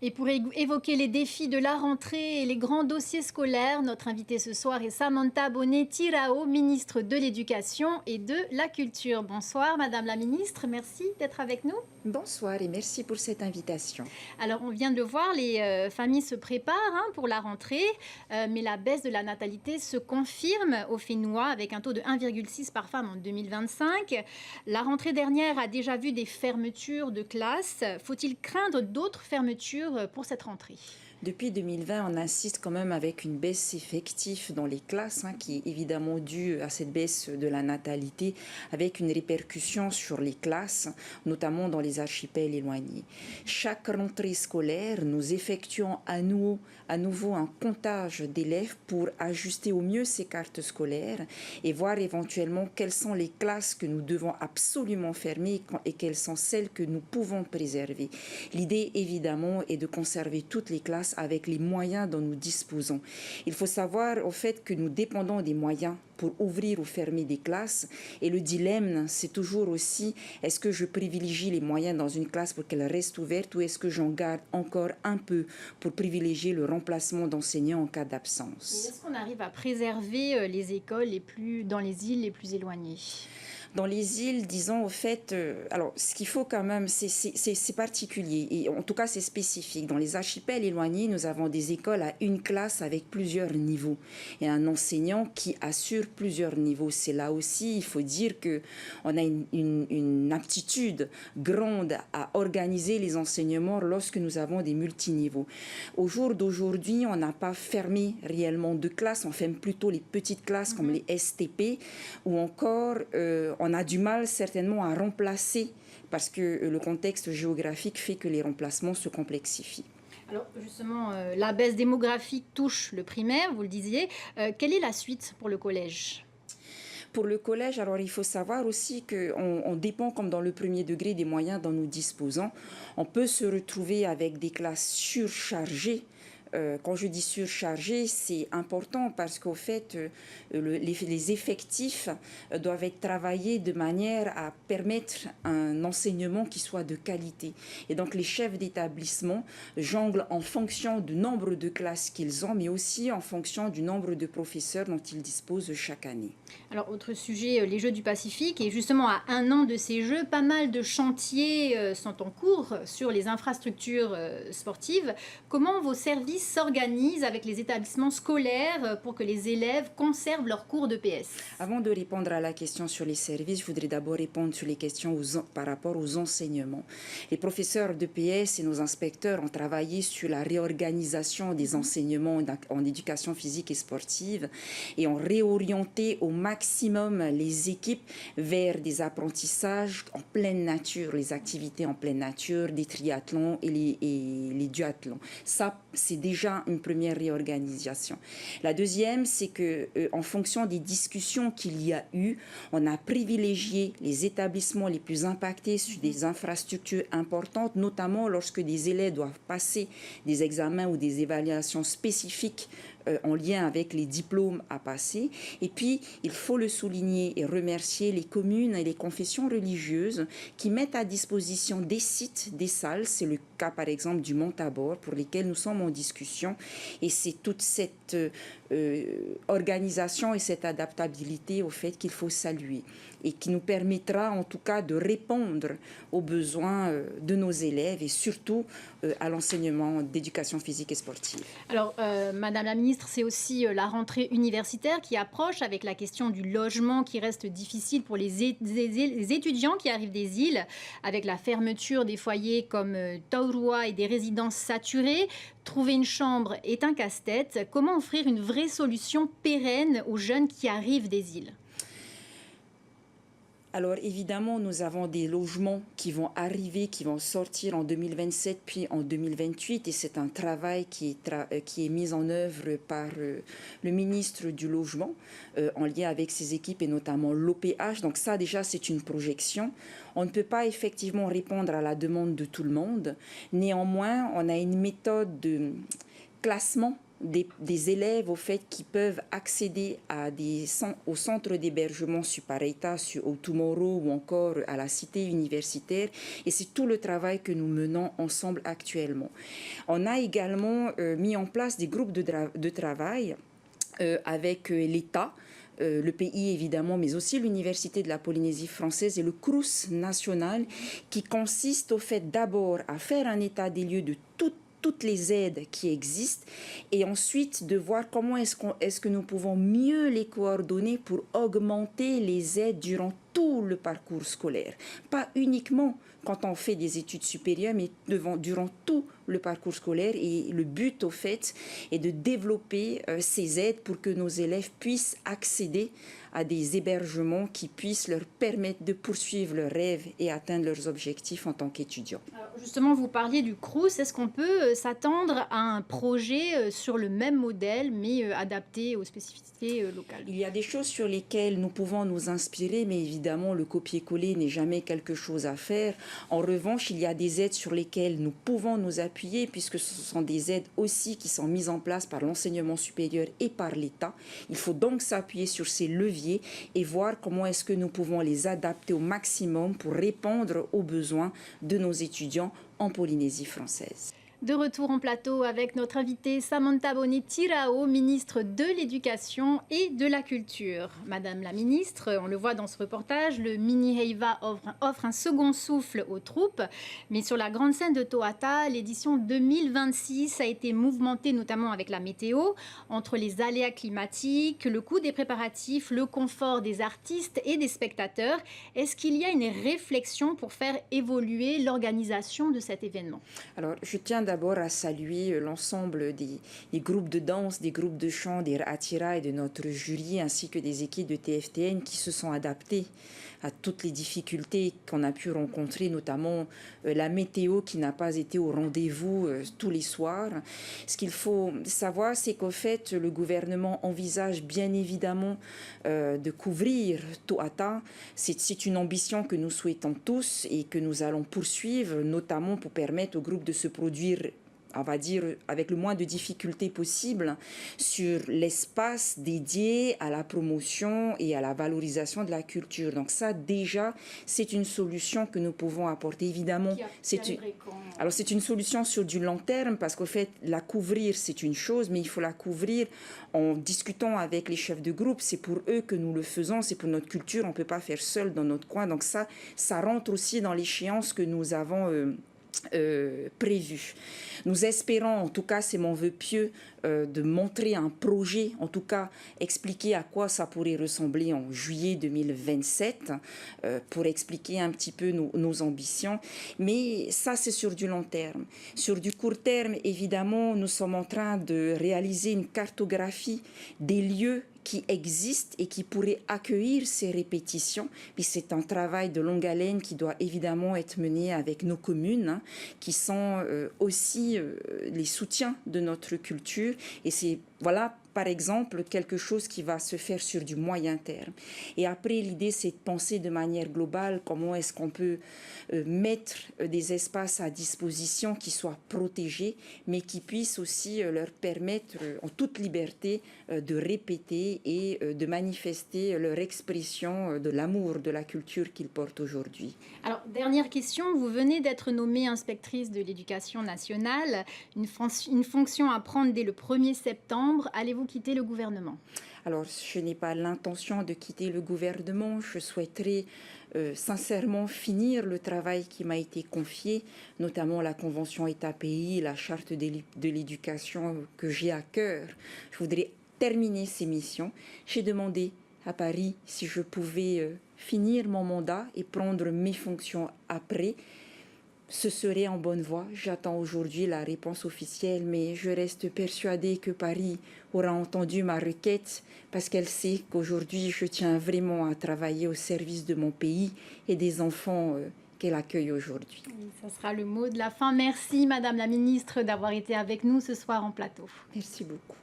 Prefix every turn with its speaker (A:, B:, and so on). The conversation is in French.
A: Et pour évoquer les défis de la rentrée et les grands dossiers scolaires, notre invitée ce soir est Samantha Bonet-Tirao, ministre de l'Éducation et de la Culture. Bonsoir Madame la ministre, merci d'être avec nous.
B: Bonsoir et merci pour cette invitation.
A: Alors on vient de le voir, les familles se préparent pour la rentrée, mais la baisse de la natalité se confirme au Fénois avec un taux de 1,6 par femme en 2025. La rentrée dernière a déjà vu des fermetures de classes. Faut-il craindre d'autres fermetures pour cette rentrée ?
B: Depuis 2020, on insiste quand même avec une baisse effective dans les classes, qui est évidemment due à cette baisse de la natalité, avec une répercussion sur les classes, notamment dans les archipels éloignés. Chaque rentrée scolaire, nous effectuons à nouveau un comptage d'élèves pour ajuster au mieux ces cartes scolaires et voir éventuellement quelles sont les classes que nous devons absolument fermer et quelles sont celles que nous pouvons préserver. L'idée, évidemment, est de conserver toutes les classes avec les moyens dont nous disposons. Il faut savoir au fait que nous dépendons des moyens pour ouvrir ou fermer des classes et le dilemme c'est toujours aussi est-ce que je privilégie les moyens dans une classe pour qu'elle reste ouverte ou est-ce que j'en garde encore un peu pour privilégier le remplacement d'enseignants en cas d'absence.
A: Est-ce qu'on arrive à préserver les écoles dans les îles les plus éloignées ?
B: Dans les îles, disons, au fait, alors ce qu'il faut quand même, c'est particulier, et en tout cas c'est spécifique. Dans les archipels éloignés, nous avons des écoles à une classe avec plusieurs niveaux et un enseignant qui assure plusieurs niveaux. C'est là aussi, il faut dire qu'on a une aptitude grande à organiser les enseignements lorsque nous avons des multiniveaux. Au jour d'aujourd'hui, on n'a pas fermé réellement de classes, on ferme plutôt les petites classes comme les STP ou encore on a du mal certainement à remplacer parce que le contexte géographique fait que les remplacements se complexifient.
A: Alors justement, la baisse démographique touche le primaire, vous le disiez. Quelle est la suite pour le collège ?
B: Pour le collège, alors il faut savoir aussi qu'on dépend, comme dans le premier degré, des moyens dont nous disposons. On peut se retrouver avec des classes surchargées. Quand je dis surchargé, c'est important parce qu'au fait, les effectifs doivent être travaillés de manière à permettre un enseignement qui soit de qualité. Et donc les chefs d'établissement jonglent en fonction du nombre de classes qu'ils ont, mais aussi en fonction du nombre de professeurs dont ils disposent chaque année.
A: Alors, autre sujet, les Jeux du Pacifique. Et justement, à un an de ces Jeux, pas mal de chantiers sont en cours sur les infrastructures sportives. Comment vos services s'organisent avec les établissements scolaires pour que les élèves conservent leurs cours de PS?
B: Avant de répondre à la question sur les services, je voudrais d'abord répondre sur les questions par rapport aux enseignements. Les professeurs de PS et nos inspecteurs ont travaillé sur la réorganisation des enseignements en éducation physique et sportive et ont réorienté au maximum les équipes vers des apprentissages en pleine nature, les activités en pleine nature, des triathlons et les duathlons. Ça, c'est déjà une première réorganisation. La deuxième, c'est que en fonction des discussions qu'il y a eu, on a privilégié les établissements les plus impactés sur des infrastructures importantes, notamment lorsque des élèves doivent passer des examens ou des évaluations spécifiques en lien avec les diplômes à passer. Et puis, il faut le souligner et remercier les communes et les confessions religieuses qui mettent à disposition des sites, des salles. C'est le cas, par exemple, du Mont Tabor, pour lesquels nous sommes en discussion. Et c'est toute cette organisation et cette adaptabilité au fait qu'il faut saluer et qui nous permettra en tout cas de répondre aux besoins de nos élèves et surtout à l'enseignement d'éducation physique et sportive.
A: Alors, Madame la ministre, c'est aussi la rentrée universitaire qui approche avec la question du logement qui reste difficile pour les étudiants qui arrivent des îles, avec la fermeture des foyers comme Taurua et des résidences saturées. Trouver une chambre est un casse-tête. Comment offrir une vraie solution pérenne aux jeunes qui arrivent des îles ?
B: Alors évidemment, nous avons des logements qui vont arriver, qui vont sortir en 2027 puis en 2028 et c'est un travail qui est mis en œuvre par le ministre du Logement en lien avec ses équipes et notamment l'OPH. Donc ça déjà c'est une projection. On ne peut pas effectivement répondre à la demande de tout le monde. Néanmoins, on a une méthode de classement des élèves au fait qui peuvent accéder au centre d'hébergement Supareita, au Tomorrow ou encore à la cité universitaire. Et c'est tout le travail que nous menons ensemble actuellement. On a également mis en place des groupes de travail avec l'État, le pays évidemment, mais aussi l'Université de la Polynésie française et le Crous national, qui consiste au fait d'abord à faire un état des lieux de toutes les aides qui existent et ensuite de voir comment est-ce que nous pouvons mieux les coordonner pour augmenter les aides durant tout le parcours scolaire. Pas uniquement quand on fait des études supérieures, mais durant tout le parcours scolaire. Et le but, au fait, est de développer ces aides pour que nos élèves puissent accéder à des hébergements qui puissent leur permettre de poursuivre leurs rêves et atteindre leurs objectifs en tant qu'étudiants.
A: Justement, vous parliez du Crous. Est-ce qu'on peut s'attendre à un projet sur le même modèle, mais adapté aux spécificités locales?
B: Il y a des choses sur lesquelles nous pouvons nous inspirer, mais évidemment, le copier-coller n'est jamais quelque chose à faire. En revanche, il y a des aides sur lesquelles nous pouvons nous appuyer, puisque ce sont des aides aussi qui sont mises en place par l'enseignement supérieur et par l'État. Il faut donc s'appuyer sur ces leviers et voir comment est-ce que nous pouvons les adapter au maximum pour répondre aux besoins de nos étudiants en Polynésie française.
A: De retour en plateau avec notre invitée Samantha Boni-Tirao, ministre de l'Éducation et de la Culture. Madame la ministre, on le voit dans ce reportage, le Mini Heiva offre un second souffle aux troupes. Mais sur la grande scène de Toata, l'édition 2026 a été mouvementée notamment avec la météo, entre les aléas climatiques, le coût des préparatifs, le confort des artistes et des spectateurs. Est-ce qu'il y a une réflexion pour faire évoluer l'organisation de cet événement?
B: Alors, je tiens d'abord à saluer l'ensemble des groupes de danse, des groupes de chant, des Atira et de notre jury, ainsi que des équipes de TFTN qui se sont adaptées à toutes les difficultés qu'on a pu rencontrer, notamment la météo qui n'a pas été au rendez-vous tous les soirs. Ce qu'il faut savoir, c'est qu'au fait, le gouvernement envisage bien évidemment de couvrir Toata. C'est une ambition que nous souhaitons tous et que nous allons poursuivre, notamment pour permettre au groupe de se produire, on va dire, avec le moins de difficultés possible sur l'espace dédié à la promotion et à la valorisation de la culture. Donc ça, déjà, c'est une solution que nous pouvons apporter. Évidemment, c'est une solution sur du long terme parce qu'au fait, la couvrir, c'est une chose, mais il faut la couvrir en discutant avec les chefs de groupe. C'est pour eux que nous le faisons, c'est pour notre culture. On ne peut pas faire seul dans notre coin. Donc ça rentre aussi dans l'échéance que nous avons prévu. Nous espérons, en tout cas c'est mon vœu pieux, de montrer un projet, en tout cas expliquer à quoi ça pourrait ressembler en juillet 2027 pour expliquer un petit peu nos ambitions. Mais ça c'est sur du long terme. Sur du court terme, évidemment, nous sommes en train de réaliser une cartographie des lieux qui existent et qui pourraient accueillir ces répétitions. Puis c'est un travail de longue haleine qui doit évidemment être mené avec nos communes, qui sont aussi les soutiens de notre culture. Et c'est, voilà, par exemple, quelque chose qui va se faire sur du moyen terme. Et après, l'idée, c'est de penser de manière globale comment est-ce qu'on peut mettre des espaces à disposition qui soient protégés, mais qui puissent aussi leur permettre, en toute liberté, de répéter et de manifester leur expression de l'amour de la culture qu'ils portent aujourd'hui.
A: Alors, dernière question, vous venez d'être nommée inspectrice de l'éducation nationale, une fonction à prendre dès le 1er septembre. Allez-vous quitter le gouvernement?
B: Alors, je n'ai pas l'intention de quitter le gouvernement. Je souhaiterais sincèrement finir le travail qui m'a été confié, notamment la Convention État-Pays, la Charte de l'éducation que j'ai à cœur. Je voudrais terminer ces missions. J'ai demandé à Paris si je pouvais finir mon mandat et prendre mes fonctions après. Ce serait en bonne voie. J'attends aujourd'hui la réponse officielle, mais je reste persuadée que Paris aura entendu ma requête parce qu'elle sait qu'aujourd'hui, je tiens vraiment à travailler au service de mon pays et des enfants qu'elle accueille aujourd'hui.
A: Ça sera le mot de la fin. Merci, Madame la Ministre, d'avoir été avec nous ce soir en plateau.
B: Merci beaucoup.